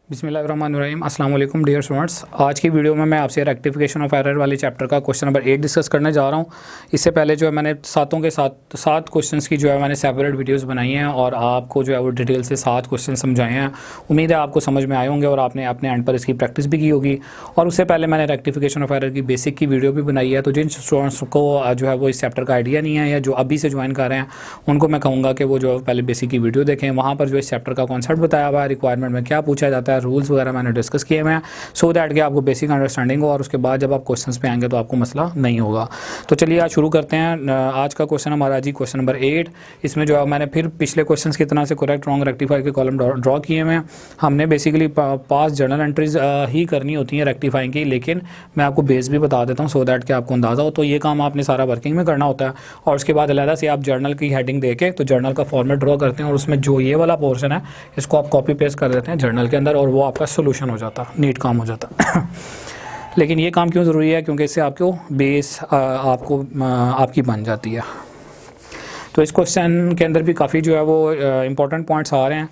बिस्मिल्लाहिर्रहमानिर्रहीम अस्सलाम वालेकुम डियर स्टूडेंट्स। आज की वीडियो में मैं आपसे रेक्टिफिकेशन ऑफ एरर वाले चैप्टर का क्वेश्चन नंबर 8 डिस्कस करने जा रहा हूं। इससे पहले जो है मैंने सात क्वेश्चंस की जो है मैंने सेपरेट वीडियोस बनाई हैं और आपको जो है वो डिटेल से 7 क्वेश्चन समझाए हैं। उम्मीद है आपको समझ में आए होंगे और आपने अपने एंड पर इसकी प्रैक्टिस भी की होगी। और उससे पहले मैंने रेक्टिफिकेशन ऑफ एरर की बेसिक की वीडियो भी बनाई है। तो जिन स्टूडेंट्स को जो है वो इस चैप्टर का आइडिया नहीं है या जो अभी से ज्वाइन कर रहे हैं उनको मैं कहूँगा कि वो जो पहले बेसिक की वीडियो देखें। वहाँ पर जो इस चैप्टर का कॉन्सेप्ट बताया हुआ है, रिक्वायरमेंट में क्या पूछा जाता है, रूल्स वगैरह मैंने डिस्कस किए हुए हैं, सो दैट कि आपको बेसिक अंडरस्टैंडिंग हो और उसके बाद जब आप क्वेश्चंस पे आएंगे तो आपको मसला नहीं होगा। तो चलिए आज शुरू करते हैं। आज का क्वेश्चन हमारा जी क्वेश्चन नंबर 8। इसमें जो है मैंने फिर पिछले क्वेश्चंस की तरह से करेक्ट रॉन्ग रेक्टिफाई के कॉलम ड्रॉ किए हुए हैं। हमने बेसिकली पास जर्नल एंट्रीज ही करनी होती हैं रेक्टिफाइंग की, लेकिन मैं आपको बेस भी बता देता हूँ सो दैट कि आपको अंदाज़ा हो। तो ये काम आपने सारा वर्किंग में करना होता है और उसके बाद अलहदा से आप जर्नल की हेडिंग दे के तो जर्नल का फॉर्मेट ड्रॉ करते हैं और उसमें जो ये वाला पोर्शन है इसको आप कॉपी पेस्ट कर देते हैं जर्नल के अंदर और वो आपका सोल्यूशन हो जाता, नीट काम हो जाता। लेकिन ये काम क्यों ज़रूरी है? क्योंकि इससे आपको बेस आपकी बन जाती है। तो इस क्वेश्चन के अंदर भी काफ़ी जो है वो इम्पोर्टेंट पॉइंट्स आ रहे हैं।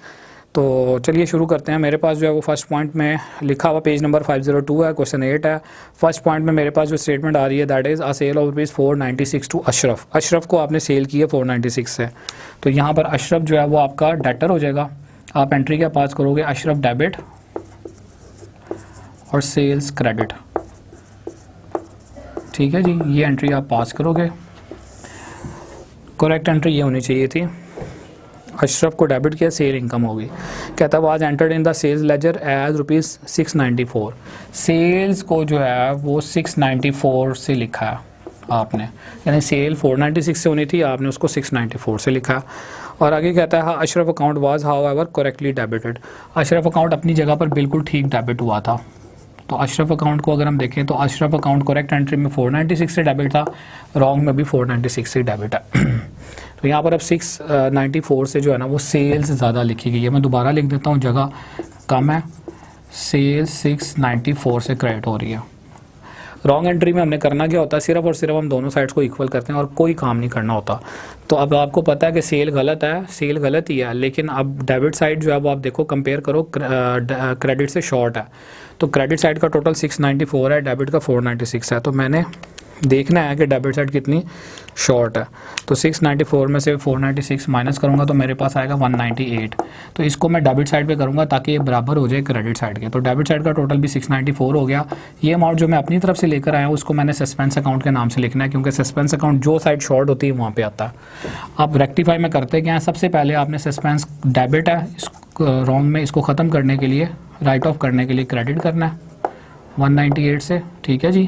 तो चलिए शुरू करते हैं। मेरे पास जो है वो फर्स्ट पॉइंट में लिखा हुआ पेज नंबर 502 है, क्वेश्चन 8 है। फर्स्ट पॉइंट में मेरे पास जो स्टेटमेंट आ रही है that is a sale of rupees 496 to Ashraf. Ashraf को आपने सेल की है 496 से, तो यहाँ पर अशरफ जो है वो आपका डेटर हो जाएगा। आप एंट्री क्या पास करोगे? अशरफ डेबिट और सेल्स क्रेडिट। ठीक है जी, ये एंट्री आप पास करोगे। करेक्ट एंट्री ये होनी चाहिए थी। अशरफ को डेबिट किया, सेल इनकम होगी। कहता was entered in the sales ledger as rupees 694। Sales को जो है वो 694 से लिखा है आपने, यानी सेल 496 से होनी थी, आपने उसको 694 से लिखा। और आगे कहता है Ashraf account was however correctly debited. Ashraf account अपनी जगह पर बिल्कुल ठीक डेबिट हुआ था। तो अशरफ अकाउंट को अगर हम देखें तो अशरफ अकाउंट करेक्ट एंट्री में 496 से डेबिट था, रॉन्ग में भी 496 से डेबिट है। तो यहाँ पर अब 694 से जो है ना वो सेल्स ज़्यादा लिखी गई है। मैं दोबारा लिख देता हूँ, जगह कम है। सेल्स 694 से क्रेडिट हो रही है। रॉन्ग एंट्री में हमने करना क्या होता है? सिर्फ और सिर्फ हम दोनों साइड्स को इक्वल करते हैं और कोई काम नहीं करना होता। तो अब आपको पता है कि सेल गलत है, सेल गलत ही है, लेकिन अब डेबिट साइड जो है वो आप देखो कंपेयर करो क्रेडिट से शॉर्ट है। तो क्रेडिट साइड का टोटल 694 है, डेबिट का 496 है। तो मैंने देखना है कि डेबिट साइड कितनी शॉर्ट है। तो 694 में से 496 माइनस करूंगा तो मेरे पास आएगा 198। तो इसको मैं डेबिट साइड पे करूंगा ताकि ये बराबर हो जाए क्रेडिट साइड के। तो डेबिट साइड का टोटल भी 694 हो गया। ये अमाउंट जो मैं अपनी तरफ से लेकर आया हूँ उसको मैंने सस्पेंस अकाउंट के नाम से लिखना है, क्योंकि सस्पेंस अकाउंट जो साइड शॉर्ट होती है वहाँ पर आता है। आप रेक्टिफाई में करते क्या है? सबसे पहले आपने सस्पेंस डेबिट है, इस रॉन्ग में इसको ख़त्म करने के लिए, राइट ऑफ करने के लिए क्रेडिट करना है 198 से। ठीक है जी।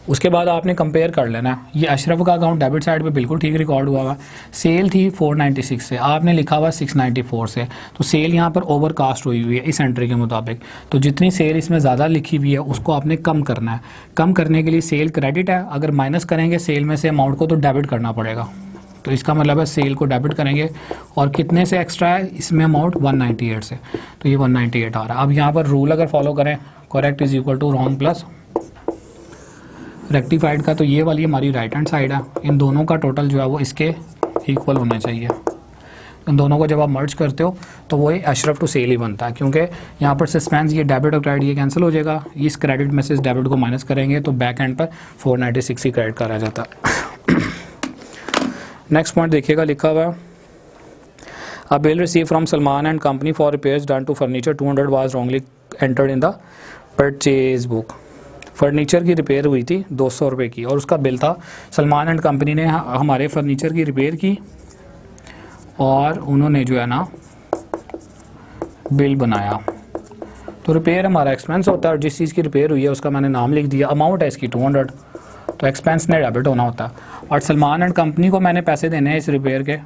उसके बाद आपने कंपेयर कर लेना है। ये अशरफ का अकाउंट डेबिट साइड पे बिल्कुल ठीक रिकॉर्ड हुआ हुआ। सेल थी 496 से, आपने लिखा हुआ 694 से। तो सेल यहाँ पर ओवरकास्ट हुई हुई है इस एंट्री के मुताबिक। तो जितनी सेल इसमें ज़्यादा लिखी हुई है उसको आपने कम करना है। कम करने के लिए सेल क्रेडिट है, अगर माइनस करेंगे सेल में से अमाउंट को तो डेबिट करना पड़ेगा। तो इसका मतलब है सेल को डेबिट करेंगे और कितने से एक्स्ट्रा है इसमें अमाउंट? 198 से। तो ये 198 आ रहा है। अब यहाँ पर रूल अगर फॉलो करें, correct is equal to wrong plus rectified का, तो ये वाली हमारी राइट हैंड साइड है। इन दोनों का टोटल जो है वो इसके इक्वल होना चाहिए। इन दोनों को जब आप मर्ज करते हो तो वो अशरफ टू सेल ही बनता है, क्योंकि यहाँ पर सस्पेंस ये डेबिट और क्रेडिट ये कैंसिल हो जाएगा। इस क्रेडिट में से इस डेबिट को माइनस करेंगे तो बैक एंड पर 496 ही क्रेडिट करा जाता है। नेक्स्ट पॉइंट देखिएगा, लिखा हुआ है a bill receive from Salman and company for repairs done to furniture 200 was wrongly entered in the purchase book. Furniture की रिपेयर हुई थी 200 रुपये की और उसका बिल था। सलमान एंड कंपनी ने हमारे फर्नीचर की रिपेयर की और उन्होंने जो है ना बिल बनाया। तो रिपेयर हमारा एक्सपेंस होता है और जिस चीज़ की रिपेयर हुई है उसका मैंने नाम लिख दिया, अमाउंट है इसकी 200, तो एक्सपेंस ने डेबिट होना होता है। और सलमान एंड कंपनी को मैंने पैसे देने हैं इस रिपेयर के,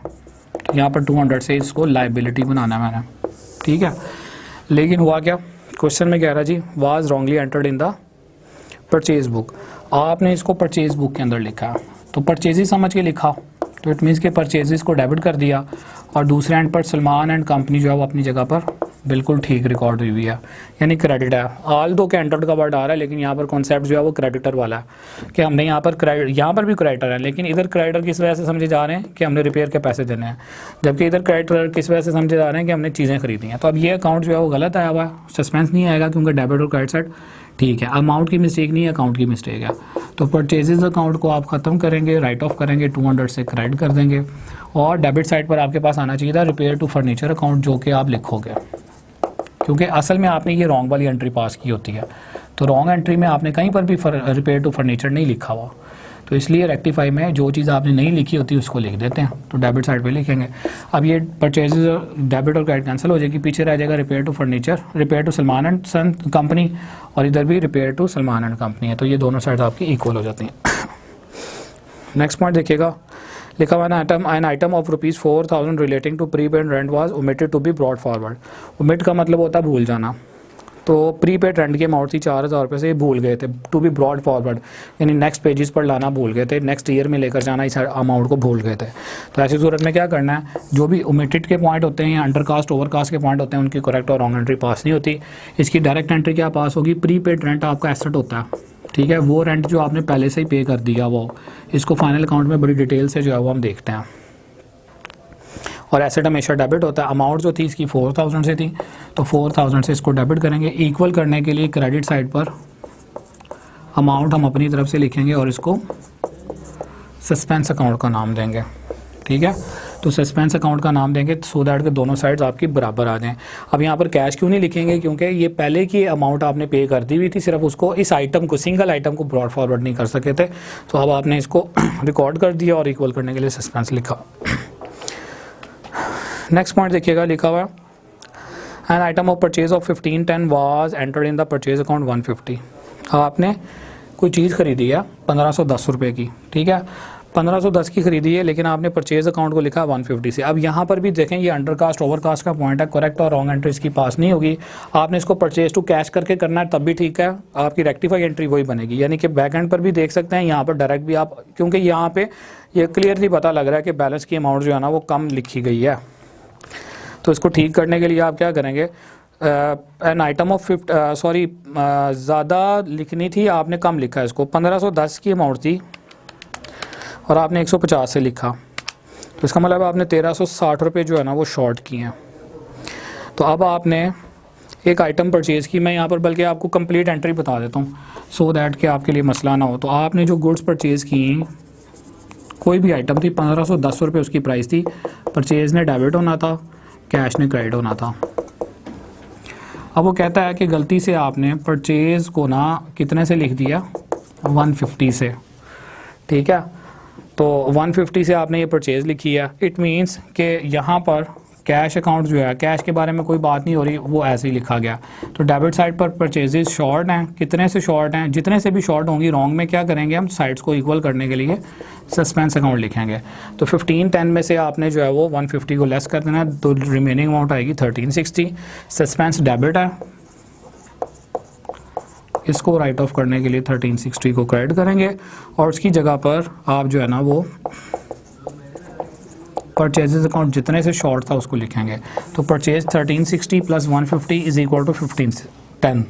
यहाँ पर 200 से इसको लाइबिलिटी बनाना है मैंने। ठीक है, लेकिन हुआ क्या? क्वेश्चन में कह रहा जी was wrongly entered in the purchase book. आपने इसको परचेज बुक के अंदर लिखा, तो परचेजेस समझ के लिखा, तो इट मीन्स के परचेजेस को डेबिट कर दिया और दूसरे एंड पर सलमान एंड कंपनी जो है वो अपनी जगह पर बिल्कुल ठीक रिकॉर्ड हुई हुई है, यानी क्रेडिट है। ऑल दो के एंटर्ड का वर्ड आ रहा है, लेकिन यहाँ पर कॉन्सेप्ट जो है वो क्रेडिटर वाला है कि हमने यहाँ पर यहाँ पर भी क्रेडिटर है, लेकिन इधर क्रेडिटर किस वजह से समझे जा रहे हैं कि हमने रिपेयर के पैसे देने हैं, जबकि इधर क्रेडिटर किस वजह से समझे जा रहे हैं कि हमने चीज़ें खरीदी हैं। तो अब ये अकाउंट जो है वो गलत आया हुआ है, सस्पेंस नहीं आएगा क्योंकि डेबिट और क्रेडिट साइड ठीक है। अमाउंट की मिस्टेक नहीं है, अकाउंट की मिस्टेक है। तो परचेजेज अकाउंट को आप ख़त्म करेंगे, राइट ऑफ करेंगे, 200 से क्रेडिट कर देंगे, और डेबिट साइड पर आपके पास आना चाहिए था रिपेयर टू फर्नीचर अकाउंट, जो कि आप लिखोगे, क्योंकि असल में आपने ये रॉन्ग वाली एंट्री पास की होती है। तो रॉन्ग एंट्री में आपने कहीं पर भी रिपेयर टू फर्नीचर नहीं लिखा हुआ, तो इसलिए रेक्टिफाई में जो चीज़ आपने नहीं लिखी होती उसको लिख देते हैं। तो डेबिट साइड पे लिखेंगे। अब ये परचेजेज डेबिट और क्रेडिट कैंसिल हो जाएगी, पीछे रह जाएगा repair to furniture, repair to Salman and son company, और इधर भी repair to Salman and company है। तो ये दोनों साइड आपकी इक्वल हो जाती हैं। नेक्स्ट पॉइंट देखिएगा, लिखा हुआ an item of ₹4,000 relating to pre paid rent was omitted to be brought forward. Omit का मतलब होता है भूल जाना। तो प्री पेड रेंट की अमाउंट थी 4,000 रुपये से, भूल गए थे, टू बी ब्रॉड फॉरवर्ड यानी नेक्स्ट पेजेस पर लाना भूल गए थे, नेक्स्ट ईयर में लेकर जाना इस अमाउंट को भूल गए थे। तो ऐसी सूरत में क्या करना है, जो भी ओमिटेड के पॉइंट होते हैं, अंडरकास्ट ओवरकास्ट के पॉइंट होते हैं, उनकी करेक्ट और रॉन्ग एंट्री पास नहीं होती। इसकी डायरेक्ट एंट्री क्या पास होगी, प्री पेड रेंट आपका एसेट होता है, ठीक है, वो रेंट जो आपने पहले से ही पे कर दिया वो, इसको फाइनल अकाउंट में बड़ी डिटेल से जो है वो हम देखते हैं। और एसेट हमेशा डेबिट होता है। अमाउंट जो थी इसकी 4,000 से थी, तो 4,000 से इसको डेबिट करेंगे। इक्वल करने के लिए क्रेडिट साइड पर अमाउंट हम अपनी तरफ से लिखेंगे और इसको सस्पेंस अकाउंट का नाम देंगे, ठीक है। तो सस्पेंस अकाउंट का नाम देंगे सो दैट के दोनों साइड्स आपकी बराबर आ जाएं। अब यहाँ पर कैश क्यों नहीं लिखेंगे, क्योंकि ये पहले की अमाउंट आपने पे कर दी हुई थी, सिर्फ उसको इस आइटम को, सिंगल आइटम को ब्रॉड फॉरवर्ड नहीं कर सके थे। तो अब आपने इसको रिकॉर्ड कर दिया और इक्वल करने के लिए सस्पेंस लिखा। नेक्स्ट पॉइंट देखिएगा, लिखा हुआ an item of purchase of 1510 was entered in the purchase account 150। आपने कोई चीज़ खरीदी है 1510 रुपये की, ठीक है, 1510 की खरीदी है, लेकिन आपने परचेज अकाउंट को लिखा 150 से। अब यहाँ पर भी देखें, ये अंडरकास्ट ओवरकास्ट का पॉइंट है, करेक्ट और रॉन्ग एंट्री इसकी पास नहीं होगी। आपने इसको परचेज टू कैश करके करना है, तब भी ठीक है, आपकी रेक्टिफाई एंट्री वही बनेगी। यानी कि बैक एंड पर भी देख सकते हैं, यहाँ पर डायरेक्ट भी आप, क्योंकि यहाँ पे ये क्लियरली पता लग रहा है कि बैलेंस की अमाउंट जो है ना वो कम लिखी गई है। तो इसको ठीक करने के लिए आप क्या करेंगे, एन आइटम ऑफ ज़्यादा लिखनी थी, आपने कम लिखा है इसको, 1510 की अमाउंट थी और आपने 150 से लिखा, तो इसका मतलब आपने 1360 रुपये जो है ना वो शॉर्ट किए हैं। तो अब आपने एक आइटम परचेज़ की, मैं यहाँ पर बल्कि आपको कंप्लीट एंट्री बता देता हूँ सो दैट कि आपके लिए मसला ना हो। तो आपने जो गुड्स परचेज़ की, कोई भी आइटम थी, 1510 रुपये उसकी प्राइस थी, परचेज़ ने डेबिट होना था, कैश ने क्रेडिट होना था। अब वो कहता है कि गलती से आपने परचेज़ को ना कितने से लिख दिया, 150 से, ठीक है। तो 150 से आपने ये परचेज़ लिखी है, इट मीन्स कि यहाँ पर कैश अकाउंट जो है, कैश के बारे में कोई बात नहीं हो रही, वो ऐसे ही लिखा गया। तो डेबिट साइड पर परचेजेस शॉर्ट हैं, कितने से शॉर्ट हैं, जितने से भी शॉर्ट होंगी रॉन्ग में क्या करेंगे हम, साइड्स को इक्वल करने के लिए सस्पेंस अकाउंट लिखेंगे। तो 1510 में से आपने जो है वो 150 को लेस कर देना है, तो रिमेनिंग अमाउंट आएगी 1360। सस्पेंस डेबिट है, इसको राइट ऑफ करने के लिए 1360 को क्रेडिट करेंगे और उसकी जगह पर आप जो है ना वो परचेजेस अकाउंट जितने से शॉर्ट था उसको लिखेंगे। तो purchase 1360 plus 150 is equal to 1510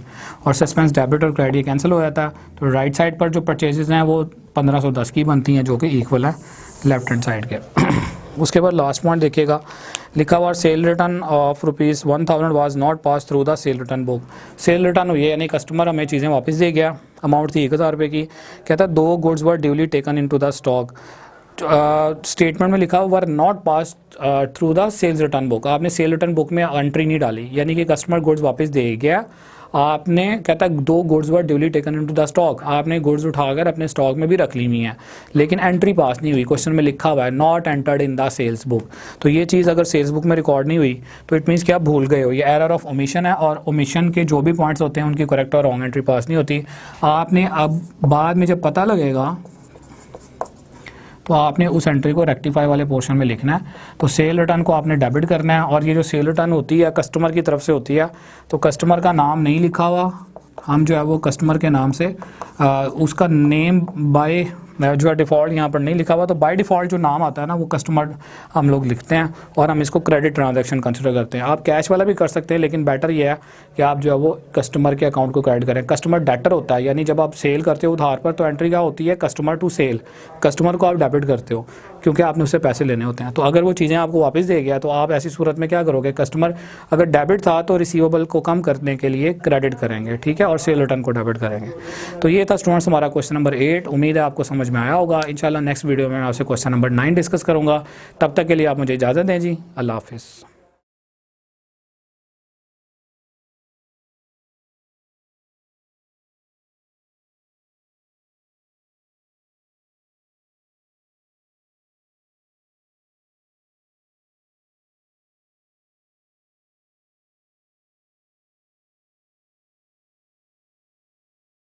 और सस्पेंस डेबिट और क्रेडिट ये कैंसिल हो जाता है। तो राइट साइड पर जो परचेजेस हैं वो 1510 की बनती हैं, जो कि इक्वल है लेफ्ट हैंड साइड के। उसके बाद लास्ट पॉइंट देखिएगा, लिखा हुआ cell return of ₹1000 was not pass through the cell return book. Cell return हुई है, यानी कस्टमर हमें चीज़ें वापस दे गया, अमाउंट थी 1000 रुपये की, कहता 2 goods were duly taken into the stock. Statement में लिखा were not pass through the sales return book. आपने सेल रिटर्न बुक में एंट्री नहीं डाली, यानी कि कस्टमर गुड्स वापस दे गया, आपने कहता 2 goods were duly taken into the stock, आपने गुड्स उठाकर अपने स्टॉक में भी रख ली हुई हैं, लेकिन एंट्री पास नहीं हुई। क्वेश्चन में लिखा हुआ है not entered in the sales book. तो ये चीज़ अगर सेल्स बुक में रिकॉर्ड नहीं हुई तो इट मीन्स कि आप भूल गए हो, ये एरर ऑफ ओमिशन है, और ओमिशन के जो भी पॉइंट्स होते हैं उनकी करेक्ट और रॉन्ग एंट्री पास नहीं होती। आपने अब बाद में जब पता लगेगा तो आपने उस एंट्री को रेक्टिफाई वाले पोर्शन में लिखना है। तो सेल रिटर्न को आपने डेबिट करना है, और ये जो सेल रिटर्न होती है कस्टमर की तरफ से होती है, तो कस्टमर का नाम नहीं लिखा हुआ, हम जो है वो कस्टमर के नाम से उसका नेम बाय जो है डिफ़ॉल्ट यहाँ पर नहीं लिखा हुआ, तो बाय डिफ़ॉल्ट जो नाम आता है ना वो कस्टमर हम लोग लिखते हैं और हम इसको क्रेडिट ट्रांजैक्शन कंसिडर करते हैं। आप कैश वाला भी कर सकते हैं, लेकिन बेटर ये है कि आप जो है वो कस्टमर के अकाउंट को क्रेडिट करें। कस्टमर डेटर होता है, यानी जब आप सेल करते हो उधार पर तो एंट्री क्या होती है, कस्टमर टू सेल, कस्टमर को आप डेबिट करते हो क्योंकि आपने उससे पैसे लेने होते हैं। तो अगर वो चीज़ें आपको वापस दे गया तो आप ऐसी सूरत में क्या करोगे, कस्टमर अगर डेबिट था तो रिसीवेबल को कम करने के लिए क्रेडिट करेंगे, ठीक है, और सेल रिटर्न को डेबिट करेंगे। तो ये था स्टूडेंट्स हमारा क्वेश्चन नंबर 8। उम्मीद है आपको समझ में आया होगा। इंशाल्लाह नेक्स्ट वीडियो में मैं आपसे क्वेश्चन नंबर 9 डिस्कस करूँगा। तब तक के लिए आप मुझे इजाज़त दें जी। अल्लाह हाफिज़।